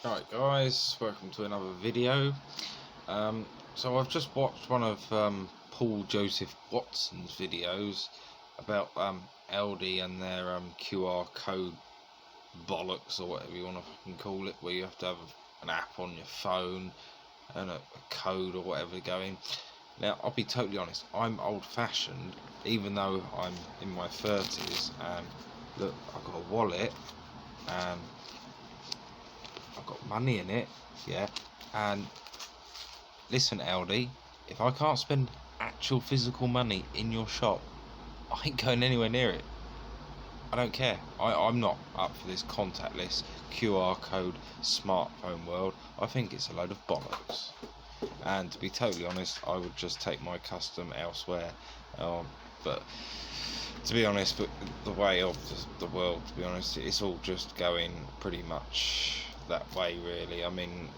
Alright guys, welcome to another video. So I've just watched one of Paul Joseph Watson's videos about ALDI and their QR code bollocks, or whatever you want to fucking call it, where you have to have an app on your phone and a code or whatever going. Now I'll be totally honest, I'm old fashioned, even though I'm in my 30s, and look, I've got a wallet and I've got money in it, yeah, and listen ALDI, if I can't spend actual physical money in your shop, I ain't going anywhere near it. I don't care. I'm not up for this contactless QR code smartphone world. I think it's a load of bollocks, and to be totally honest, I would just take my custom elsewhere. But to be honest, but the way of the world, to be honest, it's all just going pretty much that way, really. I mean,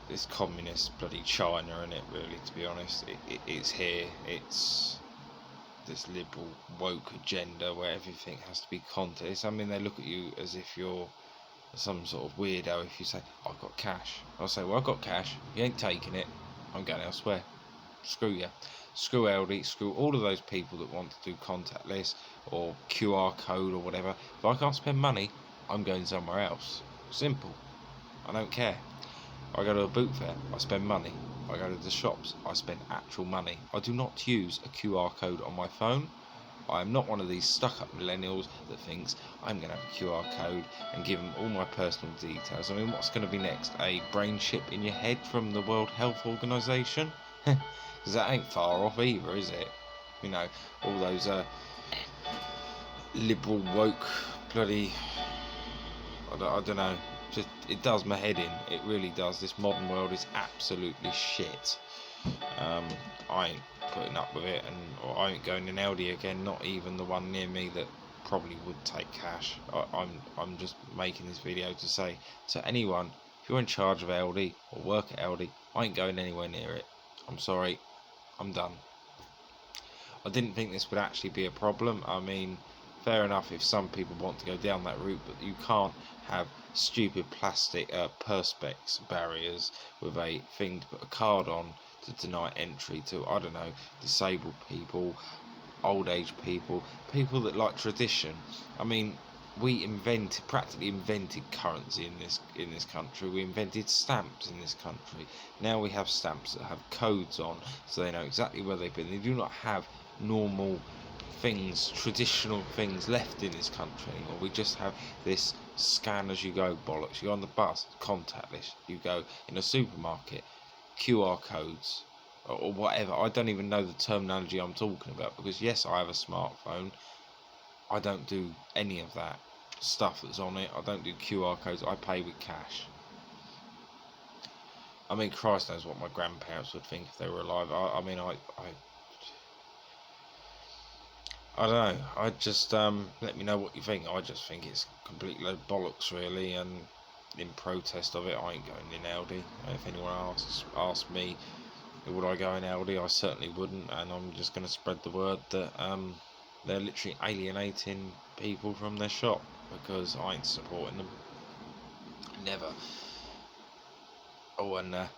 it's communist bloody China, isn't it, really, to be honest. It's here. It's this liberal woke agenda where everything has to be contest. I mean, they look at you as if you're some sort of weirdo if you say, I've got cash. I'll say, well, I've got cash. You ain't taking it. I'm going elsewhere. Screw you. Screw ALDI, screw all of those people that want to do contactless or QR code or whatever. If I can't spend money, I'm going somewhere else. Simple. I don't care. I go to a boot fair, I spend money. I go to the shops, I spend actual money. I do not use a QR code on my phone. I am not one of these stuck-up millennials that thinks I'm going to have a QR code and give them all my personal details. I mean, what's going to be next? A brain chip in your head from the World Health Organization? Because that ain't far off either, is it? You know, all those liberal woke bloody, I don't know, just, it does my head in. It really does. This modern world is absolutely shit. I ain't putting up with it, and I ain't going in ALDI again, not even the one near me that probably would take cash. I'm just making this video to say to anyone, if you're in charge of ALDI or work at ALDI, I ain't going anywhere near it. I'm sorry, I'm done. I didn't think this would actually be a problem. I mean, fair enough if some people want to go down that route, but you can't have stupid plastic perspex barriers with a thing to put a card on to deny entry to, I don't know, disabled people, old age people, people that like tradition. I mean, we practically invented currency in this country. We invented stamps in this country. Now we have stamps that have codes on, so they know exactly where they've been. They do not have normal things, traditional things left in this country anymore. We just have this scan as you go bollocks. You go on the bus, contactless. You go in a supermarket, QR codes or whatever. I don't even know the terminology I'm talking about, because yes, I have a smartphone. I don't do any of that stuff that's on it. I don't do QR codes. I pay with cash. I mean, Christ knows what my grandparents would think if they were alive. I mean, I don't know. I just let me know what you think. I just think it's complete load of bollocks, really, and in protest of it, I ain't going in ALDI. If anyone asks me would I go in ALDI, I certainly wouldn't, and I'm just going to spread the word that they're literally alienating people from their shop, because I ain't supporting them. Never. Oh, and got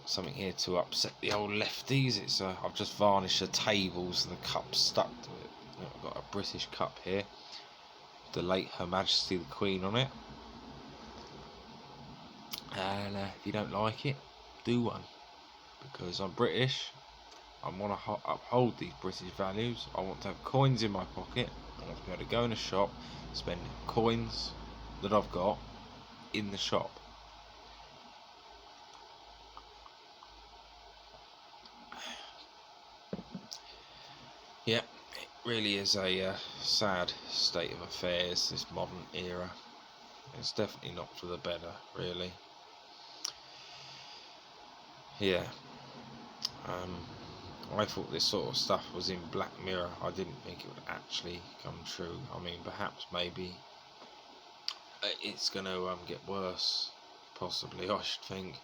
something here to upset the old lefties. It's I've just varnished the tables and the cups stuck to it. I've got a British cup here, the late Her Majesty the Queen on it, and if you don't like it, do one, because I'm British. I want to uphold these British values. I want to have coins in my pocket. I want to be able to go in a shop, spend coins that I've got in the shop. Yeah, it really is a sad state of affairs, this modern era. It's definitely not for the better, really. Yeah. I thought this sort of stuff was in Black Mirror. I didn't think it would actually come true. I mean, perhaps maybe it's going to get worse, possibly, I should think.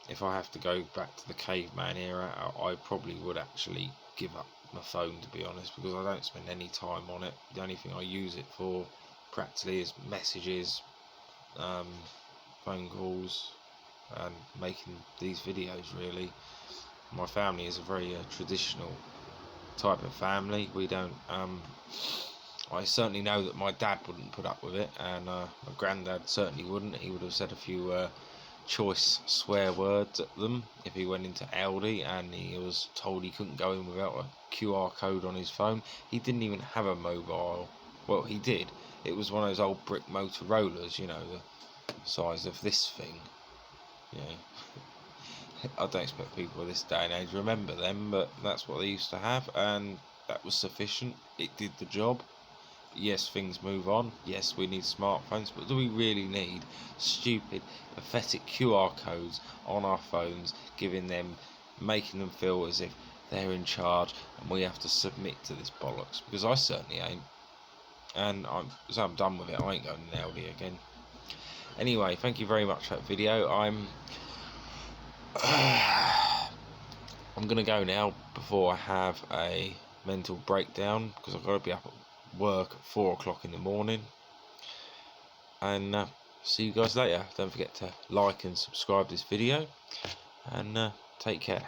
If I have to go back to the caveman era, I probably would actually give up my phone, to be honest, because I don't spend any time on it. The only thing I use it for practically is messages, phone calls and making these videos. Really, my family is a very traditional type of family. We don't I certainly know that my dad wouldn't put up with it, and my granddad certainly wouldn't. He would have said a few choice swear words at them if he went into ALDI and he was told he couldn't go in without a QR code on his phone. He didn't even have a mobile. Well, he did. It was one of those old brick Motorola's, you know, the size of this thing. You know, I don't expect people of this day and age remember them, but that's what they used to have, and that was sufficient. It did the job. Yes, things move on. Yes, we need smartphones, but do we really need stupid, pathetic QR codes on our phones, making them feel as if they're in charge and we have to submit to this bollocks? Because I certainly ain't, and I'm done with it. I ain't going to ALDI again. Anyway, thank you very much for that video. I'm gonna go now before I have a mental breakdown, because I've got to be up at work at 4 o'clock in the morning. And see you guys later. Don't forget to like and subscribe this video, and take care.